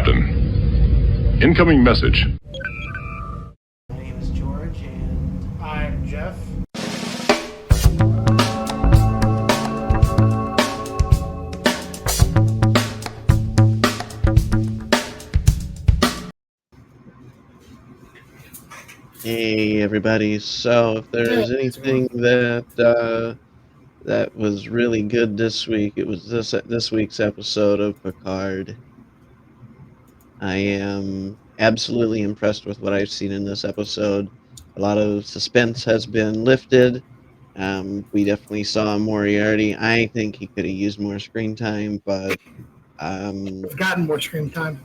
Captain. Incoming message. My name is George, and I'm Jeff. hey everybody. So if there's anything that was really good this week, it was this week's episode of Picard. I am absolutely impressed with what I've seen in this episode. A lot of suspense has been lifted. We definitely saw Moriarty. I think he could have used more screen time, but We've gotten more screen time.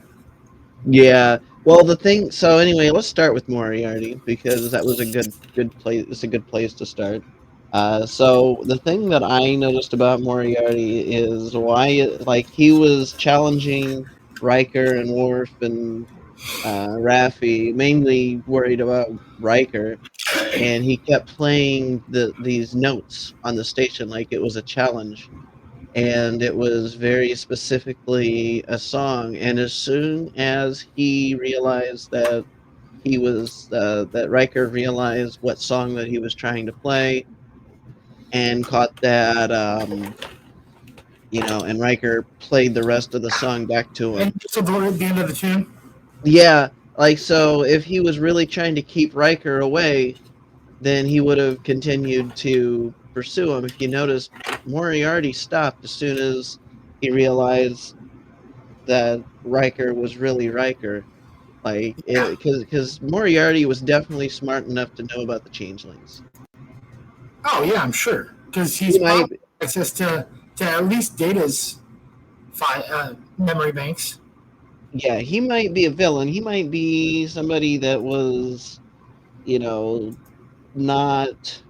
yeah. Well, so anyway, let's start with Moriarty because that was a good place. It's a good place to start. So the thing that I noticed about Moriarty is like he was challenging Riker and Worf and Raffi, mainly worried about Riker, and he kept playing these notes on the station like it was a challenge, and it was very specifically a song. And as soon as he realized that Riker realized what song that he was trying to play and caught that, and Riker played the rest of the song back to him. And so at the end of the tune? Yeah, like, so if he was really trying to keep Riker away, then he would have continued to pursue him. If you notice, Moriarty stopped as soon as he realized that Riker was really Riker. Like, because Moriarty was definitely smart enough to know about the changelings. Oh, yeah, I'm sure. Because he's probably access to at least Data's memory banks. Yeah, he might be a villain. He might be somebody that was, not,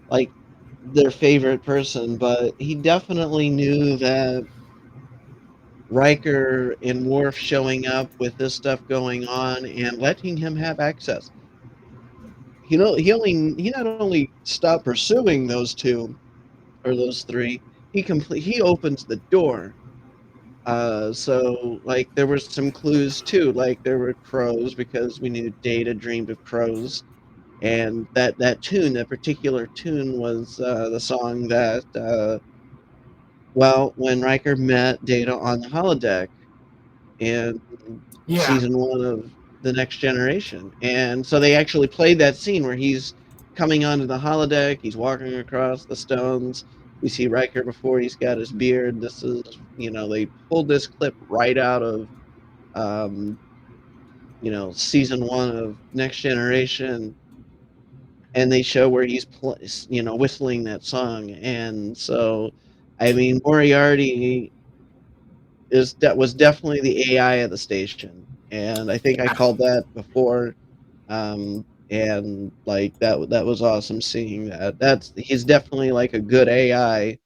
like their favorite person, but he definitely knew that Riker and Worf showing up with this stuff going on and letting him have access. He not only stopped pursuing those two or those three, he opens the door. So like there were some clues too, like there were crows because we knew Data dreamed of crows, and that particular tune was the song that when Riker met Data on the holodeck in season 1 of The Next Generation. And so they actually played that scene where he's coming onto the holodeck, he's walking across the stones. We see Riker before he's got his beard. This is, they pulled this clip right out of, season 1 of Next Generation, and they show where he's, whistling that song. And so, I mean, Moriarty was definitely the AI of the station, and I think I called that before, and like that was awesome seeing that. He's definitely like a good AI,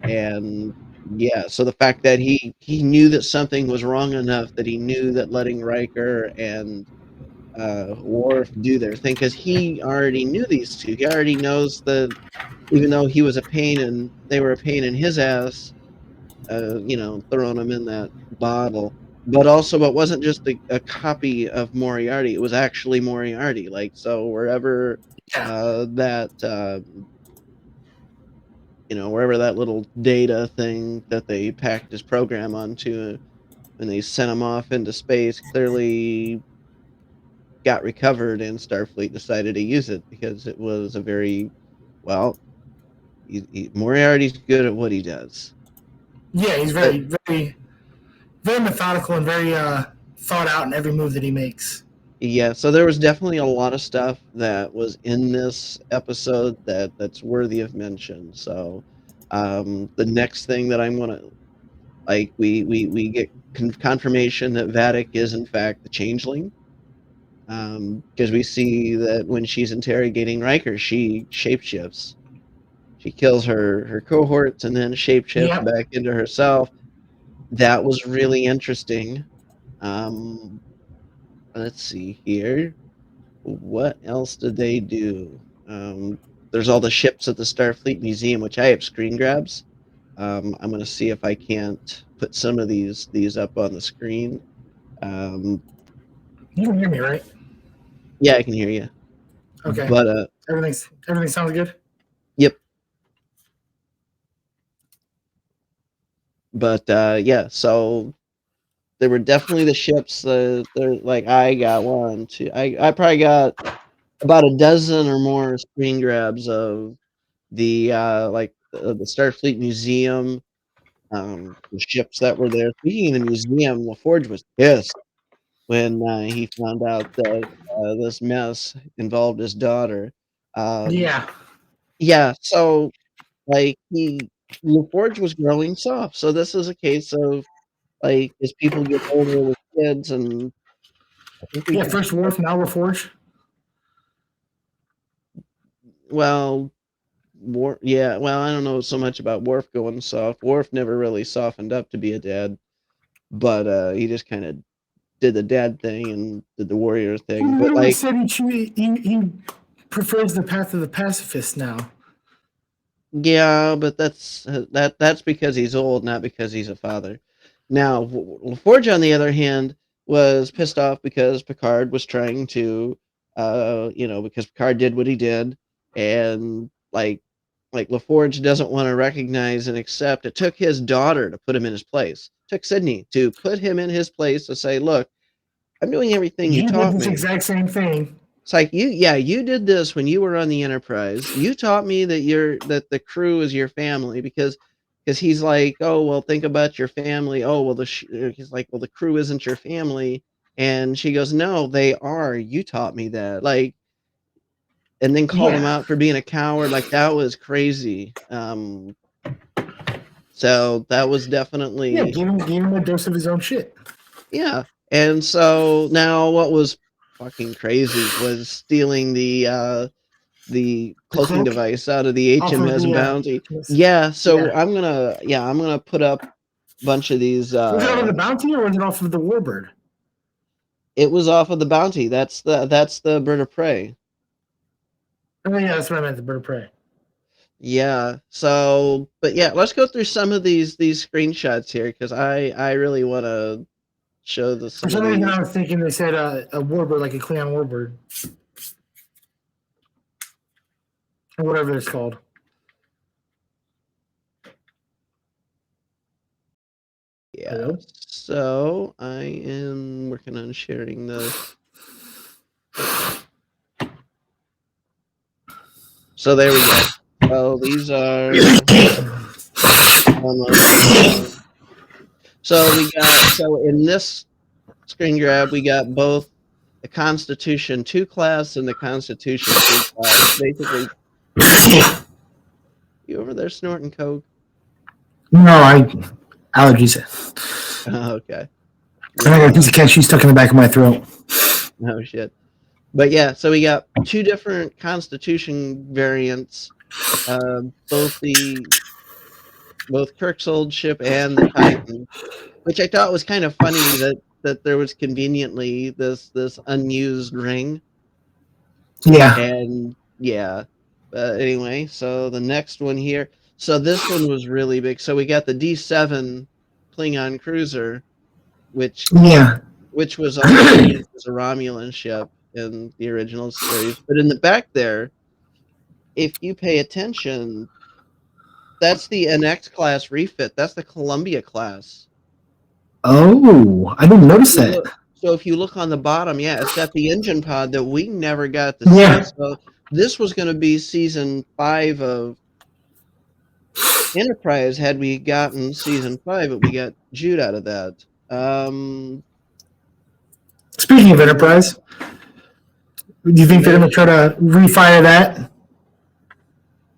and yeah. So the fact that he knew that something was wrong enough that he knew that letting Riker and Worf do their thing, because he already knew these two. He already knows that even though he was a pain and they were a pain in his ass, throwing him in that bottle. But also, it wasn't just a copy of Moriarty; it was actually Moriarty. Like, so wherever wherever that little data thing that they packed his program onto, and they sent him off into space, clearly got recovered, and Starfleet decided to use it because it was a very Moriarty's good at what he does. Yeah, he's very, very, very methodical and very thought out in every move that he makes. Yeah, so there was definitely a lot of stuff that was in this episode that's worthy of mention. So the next thing that I'm gonna we get confirmation that Vadic is in fact the changeling, because we see that when she's interrogating Riker, she shapeshifts. She kills her cohorts and then shapeshifts back into herself. That was really interesting. Let's see here. What else did they do? There's all the ships at the Starfleet Museum, which I have screen grabs. I'm going to see if I can't put some of these up on the screen. You can hear me, right? Yeah, I can hear you. Okay. But everything sounds good. Yep. But yeah, so there were definitely the ships. They're like I got one, two. I probably got about a dozen or more screen grabs of the the Starfleet Museum, the ships that were there. Speaking of the museum, LaForge was pissed when he found out that this mess involved his daughter. Yeah. Yeah, so like LaForge was growing soft. So this is a case of like as people get older with kids, and I think we Yeah, could. first Worf, now LaForge. Well, yeah, well, I don't know so much about Worf going soft. Worf never really softened up to be a dad, but he just kind of did the dad thing and did the warrior He thing. But literally like, said he prefers the path of the pacifist now. yeah, but that's because he's old, not because he's a father. Now, LaForge, on the other hand, was pissed off because Picard was trying to, because Picard did what he did, and like LaForge doesn't want to recognize and accept. It took his daughter to put him in his place. It took Sydney to put him in his place to say, "Look, I'm doing everything you You did taught this me." exact same thing. It's like you did this when you were on the Enterprise. You taught me that the crew is your family because he's like, oh well, think about your family. Oh well, he's like, well, the crew isn't your family, and she goes, no, they are. You taught me that. Like, and then called him Yeah. out for being a coward. Like that was crazy. So that was Yeah, definitely gave him a dose of his own shit. yeah. And so now what was fucking crazy was stealing the The cloaking cloak device out of the off of HMS the Bounty. HMS. Yeah, so Yeah. I'm gonna put up a bunch of these. Was it off of the Bounty or was it off of the Warbird? It was off of the Bounty. That's the bird of prey. Oh yeah, that's what I meant. The bird of prey. Yeah. So, but yeah, let's go through some of these screenshots here because I really want to show For some of some reason, these. I was thinking they said a Warbird, like a Klingon Warbird, or whatever it's called. Yeah. Hello? So I am working on sharing this. So there we go. So these are. So in this screen grab, we got both the Constitution 2 class and the Constitution 3 class. Basically, you over there snorting coke? No, allergies. Okay. I got a piece of cashew stuck in the back of my throat. Oh shit. But yeah, so we got two different Constitution variants, both Kirk's old ship and the Titan, which I thought was kind of funny that there was conveniently this unused ring. Yeah. And yeah. Anyway, so the next one here. So this one was really big. So we got the D7 Klingon cruiser, which was also used as a Romulan ship in the original series. But in the back there, if you pay attention, that's the NX class refit. That's the Columbia class. Oh, I didn't notice that. So if you look on the bottom, yeah, it's got the engine pod that we never got to see. So this was going to be season 5 of Enterprise had we gotten season 5, but we got Jude out of that. Speaking of Enterprise, do you think they're going to try to refire that?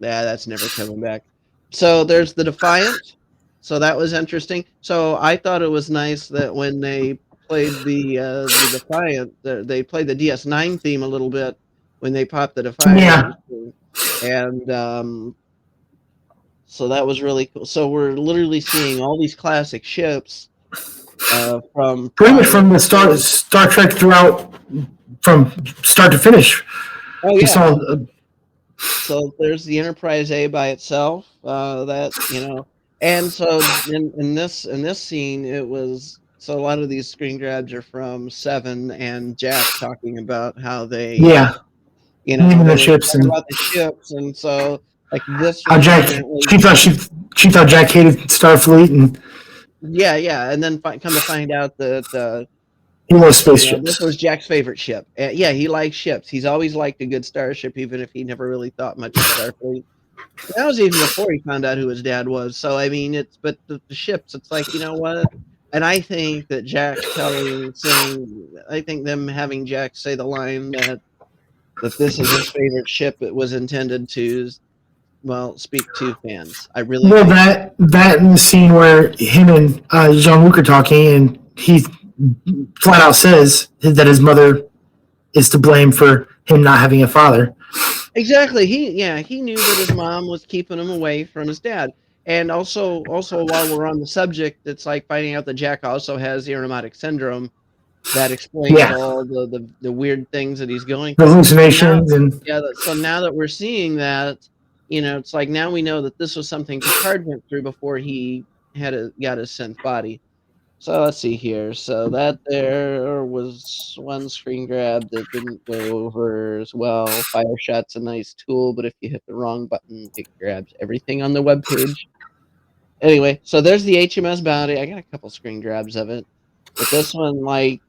Yeah, that's never coming back. So there's the Defiant. So that was interesting. So I thought it was nice that when they played the Defiant, they played the DS9 theme a little bit when they popped the Defiant. Yeah. And so that was really cool. So we're literally seeing all these classic ships from pretty much from the Star Trek throughout, from start to finish. Oh yeah. So there's the Enterprise A by itself. That And so in this scene, it was so a lot of these screen grabs are from Seven and Jack talking about how they, Yeah, even they the were ships talking and about the ships, and so like this how was Jack apparently, she thought Jack hated Starfleet and yeah, and then come to find out that he loves this spaceships. was Jack's favorite ship. Yeah, he likes ships. He's always liked a good starship, even if he never really thought much of Starfleet. That was even before he found out who his dad was. So I mean, but the ships. It's like, you know what? And I think that I think them having Jack say the line that this is his favorite ship. It was intended to, well, speak to fans. I really Well, think. that in the scene where him and Jean Luc are talking, and he flat out says that his mother is to blame for him not having a father. Exactly. He knew that his mom was keeping him away from his dad. And also while we're on the subject, it's like finding out that Jack also has aromatic syndrome. That explains Yeah, all the weird things that he's going the through. So now, hallucinations and so now that we're seeing that, it's like now we know that this was something Picard went through before he got his synth body. So let's see here. So that there was one screen grab that didn't go over as well. Fire shot's a nice tool, but if you hit the wrong button, it grabs everything on the web page. Anyway, so there's the HMS Bounty. I got a couple screen grabs of it, but this one, like,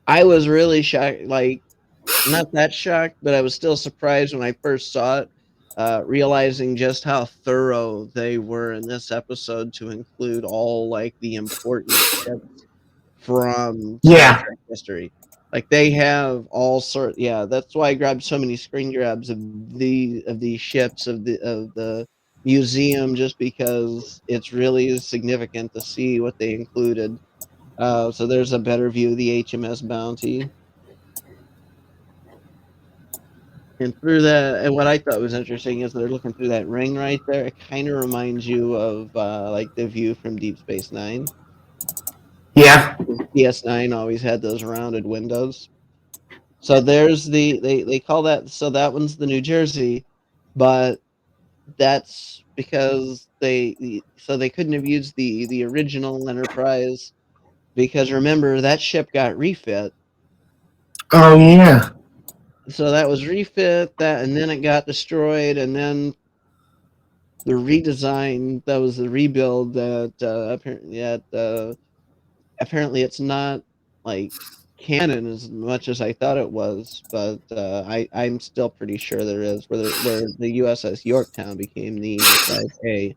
I was really shocked. Like, not that shocked, but I was still surprised when I first saw it, realizing just how thorough they were in this episode to include all like the important ships from Star yeah, Trek history. Like they have all sort. Yeah, that's why I grabbed so many screen grabs of these ships of the museum, just because it's really significant to see what they included. So there's a better view of the HMS Bounty. And through that, and what I thought was interesting is they're looking through that ring right there. It kind of reminds you of like the view from Deep Space Nine. yeah. DS9 always had those rounded windows. So there's they call that, so that one's the New Jersey, but that's because they couldn't have used the original Enterprise, because remember that ship got refit. Oh yeah. So that was refit, that, and then it got destroyed, and then the redesign, that was the rebuild that apparently it's not like canon as much as I thought it was, but I'm still pretty sure there is, where the USS Yorktown became the Enterprise A,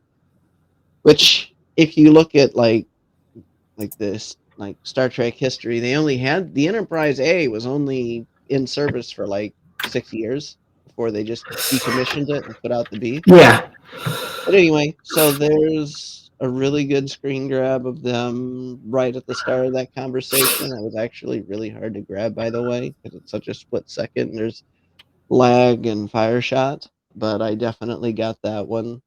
which if you look at like this like Star Trek history, they only had the Enterprise A was only in service for like 6 years before they just decommissioned it and put out the B. Yeah. But anyway, so there's a really good screen grab of them right at the start of that conversation. That was actually really hard to grab, by the way, because it's such a split second. And there's lag and fire shot, but I definitely got that one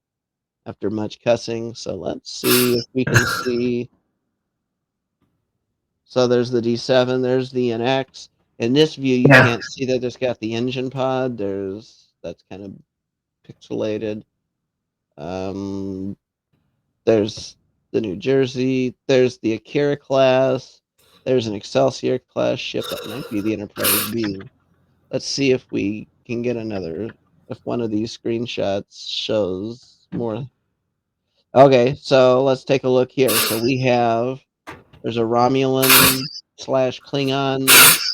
after much cussing. So let's see if we can see. So there's the D7, there's the NX. In this view, you Yeah. can't see that it's got the engine pod. That's kind of pixelated. Um, There's the New Jersey. There's the Akira class. There's an Excelsior class ship that might be the Enterprise B. Let's see if we can get if one of these screenshots shows more. Okay, so let's take a look here. So there's a Romulan slash Klingon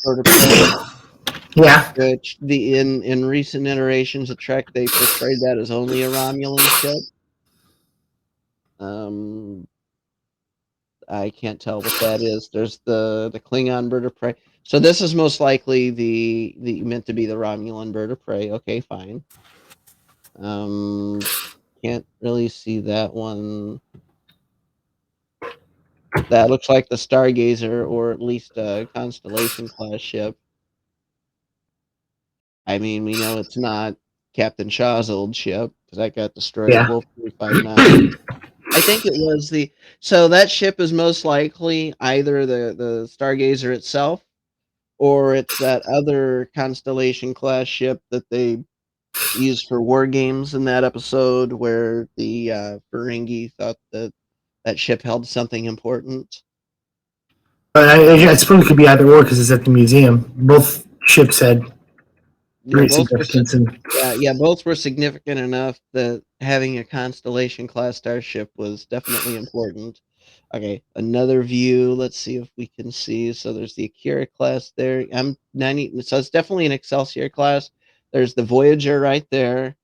bird of prey, Yeah. which in recent iterations of Trek, they portrayed that as only a Romulan ship. Um, I can't tell what that is. There's the Klingon bird of prey. So this is most likely the meant to be the Romulan bird of prey. Okay, fine. Um, can't really see that one. That looks like the Stargazer, or at least a Constellation class ship. I mean, we know it's not Captain Shaw's old ship, because that got destroyed at Yeah. Wolf 359. I think it was so that ship is most likely either the Stargazer itself, or it's that other Constellation class ship that they used for war games in that episode where the Ferengi thought that that ship held something important. But I suppose it could be either or because it's at the museum. Both ships had Yeah, great both were significance. And both were significant enough that having a Constellation class starship was definitely important. Okay, another view. Let's see if we can see. So there's the Akira class there. I'm 90. So it's definitely an Excelsior class. There's the Voyager right there.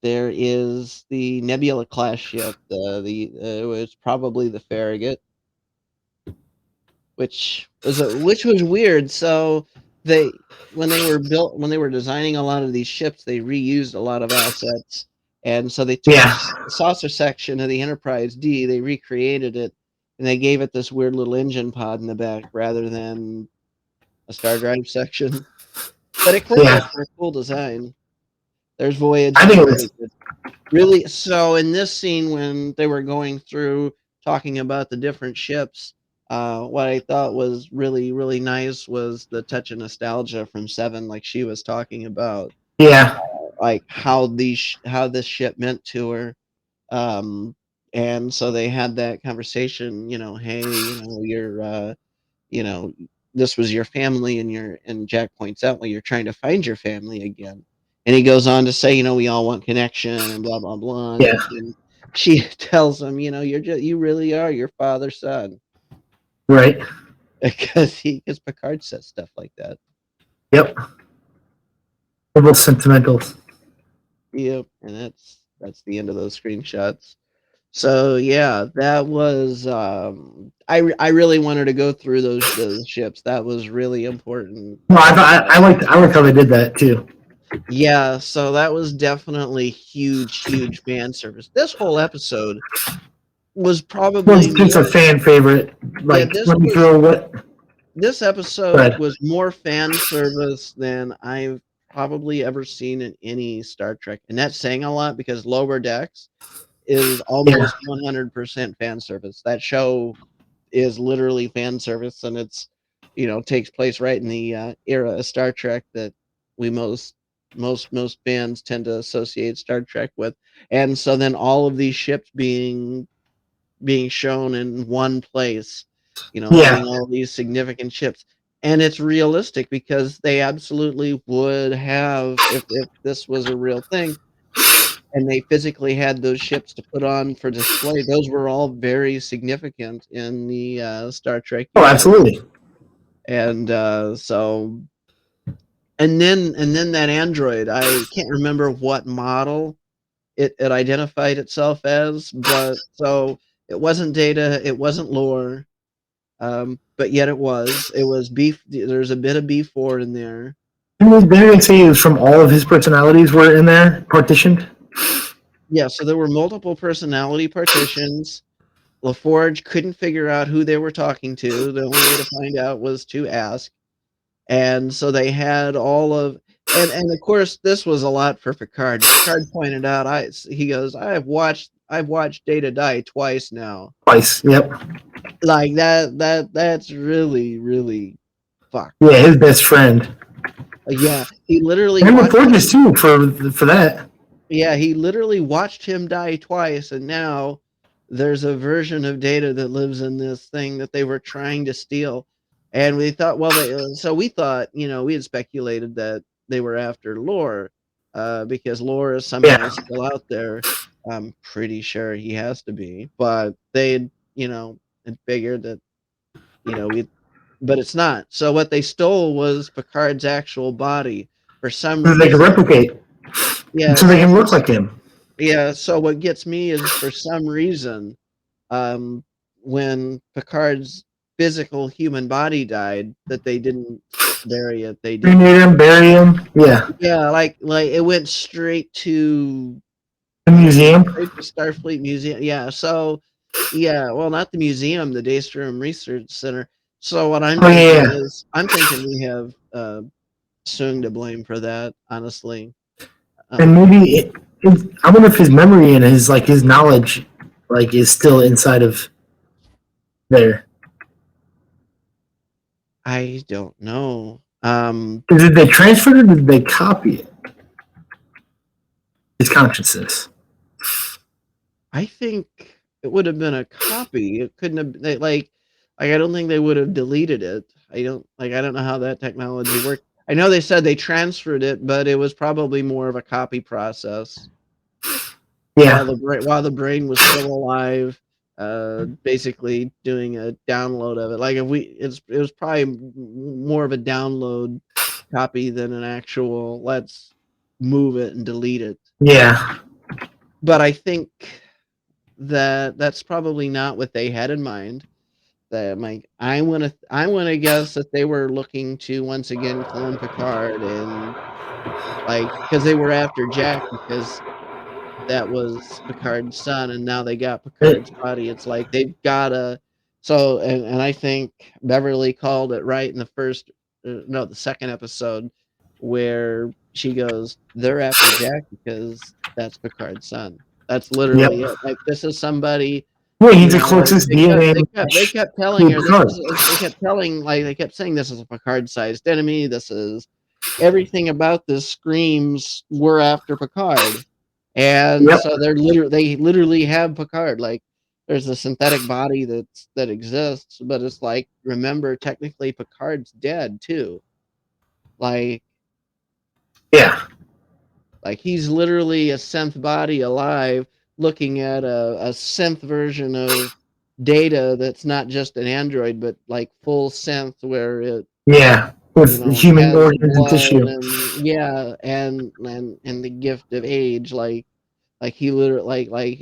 There is the Nebula class ship. It was probably the Farragut, which was weird. So they when they were designing a lot of these ships, they reused a lot of assets, and so they took yeah, the saucer section of the Enterprise D, they recreated it, and they gave it this weird little engine pod in the back rather than a star drive section. But it clearly yeah. makes for a cool design. There's I think Voyager, it really was. good. Really, so in this scene when they were going through talking about the different ships, what I thought was really, really nice was the touch of nostalgia from Seven, like she was talking about, Yeah, like how this ship meant to her. Um, and so they had that conversation, hey, you know, this was your family, and Jack points out, well, you're trying to find your family again. And he goes on to say, we all want connection and blah blah blah. yeah, And she tells him, you really are your father's son. right. Because Picard says stuff like that. Yep. They're both sentimentals. Yep, and that's the end of those screenshots. So yeah, that was I really wanted to go through those ships. That was really important. No, I liked how they did that too. Yeah, so that was definitely huge, huge fan service. This whole episode was Well, probably it's just a more. fan favorite. Yeah, Like, let me throw what? this episode But was more fan service than I've probably ever seen in any Star Trek, and that's saying a lot because Lower Decks is yeah, almost 100% fan service. That show is literally fan service, and it's takes place right in the era of Star Trek that we most fans tend to associate Star Trek with. And so then all of these ships being shown in one place, having yeah. all these significant ships. And it's realistic because they absolutely would have, if this was a real thing, and they physically had those ships to put on for display. Those were all very significant in the Star Trek Oh, universe. absolutely. And and then that android, I can't remember what model it identified itself as, but so it wasn't Data, it wasn't Lore, but yet it was B. There's a bit of B4 in there. Didn't they say it was from all of his personalities were in there partitioned? Yeah, so there were multiple personality partitions. LaForge couldn't figure out who they were talking to. The only way to find out was to ask. And so they had all of, and of course this was a lot for Picard. Picard pointed out, he goes, I've watched Data die twice now. Twice. Yep. Like that's really, really fucked. Yeah, his best friend. Yeah, he literally And the watched Forges him. too for that. Yeah, he literally watched him die twice, and now there's a version of Data that lives in this thing that they were trying to steal. And we thought, well, so we thought, we had speculated that they were after Lore, because Lore is somehow Yeah. still out there. I'm pretty sure he has to be, but they, had figured that, we, but it's not. So what they stole was Picard's actual body for some So they can reason. replicate. Yeah, So they so can look like him. yeah, so what gets me is for some reason, um, when Picard's physical human body died, that they didn't bury it. They didn't. Cremate him, bury him. Yeah. Yeah, like it went straight to The museum. straight to Starfleet Museum. Yeah, so yeah, well, not the museum, the Daystrom Research Center. So what I'm Oh thinking yeah. is, I'm thinking we have Soong to blame for that. Honestly, And um, maybe I wonder if his memory and his knowledge is still inside of there. I don't know. Did they transfer it or did they copy it? his consciousness. I think it would have been a copy. It couldn't have like I don't think they would have deleted it. I don't know how that technology worked. I know they said they transferred it, but it was probably more of a copy process. Yeah. While the brain was still alive, basically doing a download of it. Like it was probably more of a download copy than an actual let's move it and delete it. Yeah. But I think that's probably not what they had in mind. That I want to guess that they were looking to once again clone Picard and because they were after Jack because that was Picard's son, and now they got Picard's body. It's like they've gotta. So, and I think Beverly called it right in the the second episode, where she goes, "They're after Jack because that's Picard's son." That's literally Yep. it. Like this is somebody. Yeah, You he's the know, closest DNA. they kept telling her Picard. they kept telling they kept saying this is a Picard-sized enemy. This is everything about this screams we're after Picard. And Yep. so they literally have Picard. Like there's a synthetic body that exists, but it's like remember technically Picard's dead too. Like Yeah. like he's literally a synth body alive looking at a synth version of Data that's not just an android but like full synth where it with human has organs and blood tissue. and and the gift of age like he literally like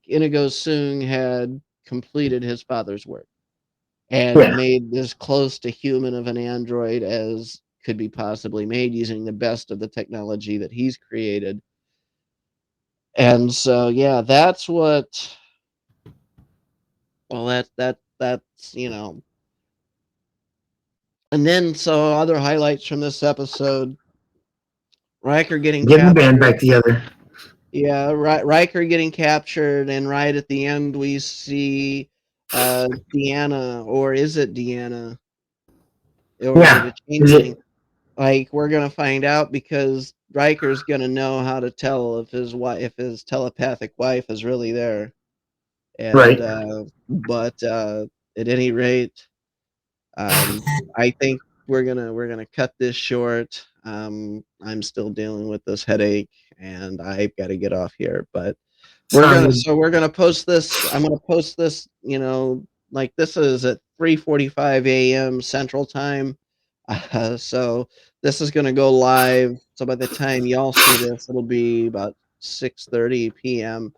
Inigo Soong had completed his father's work and made as close to human of an android as could be possibly made using the best of the technology that he's created. And so yeah, that's what well that's and then so other highlights from this episode, Riker getting Getting the band captured. back together. Yeah, Riker getting captured, and right at the end we see Deanna, or is it Deanna? Or is it a changeling? Like we're gonna find out because Riker's gonna know how to tell if his telepathic wife is really there. And but at any rate, I think we're gonna cut this short. I'm still dealing with this headache, and I've got to get off here. But we're gonna post this. I'm gonna post this. Like this is at 3:45 a.m. Central Time. So this is gonna go live. So by the time y'all see this, it'll be about 6:30 p.m.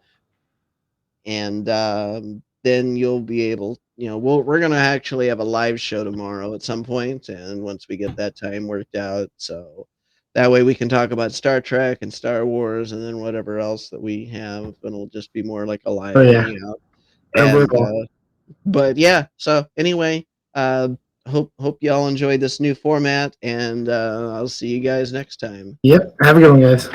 And then you'll be able. We're gonna actually have a live show tomorrow at some point, and once we get that time worked out, so that way we can talk about Star Trek and Star Wars, and then whatever else that we have, and it'll just be more like a live hangout. And but yeah, so anyway, hope y'all enjoyed this new format, and I'll see you guys next time. Yep. Have a good one, guys.